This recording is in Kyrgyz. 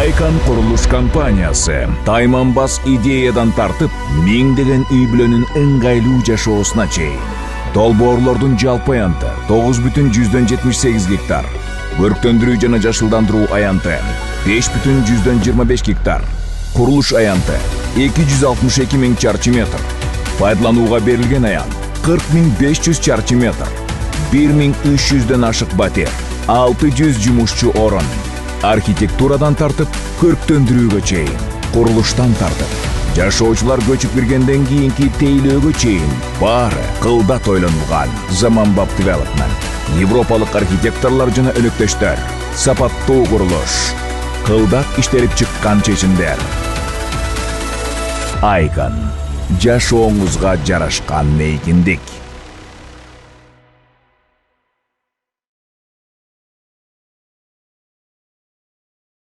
Айкан курулуш компаниясы тайманбас идеядан тартып, миңдеген үй-бүлөнүн ыңгайлуу жашоосуна чейин. Долбоорлордун жалпы аянты 9,78 гектар. Көрктөндүрүү жана жашылдандыруу аянты 5,25 гектар. Курулуш аянты 262 000 чарчы метр. Пайдаланууга берилген аян 40 500 чарчы метр. 1300дөн ашык батер, 600 жумушчу орун. Архитектурадан тартып, көрктөндүрүүгө чейин, курулуштан тартып, жашоочулар көчүп киргенден кийинки тейлөөгө чейин баары кылдат ойлонулган заманбап девелопмент. Европалык архитекторлор жана өнөктөштөр, сапаттуу курулуш, кылдат иштелип чыккан чечимдер. Айкан жашооңузга жарашкан мейкиндик.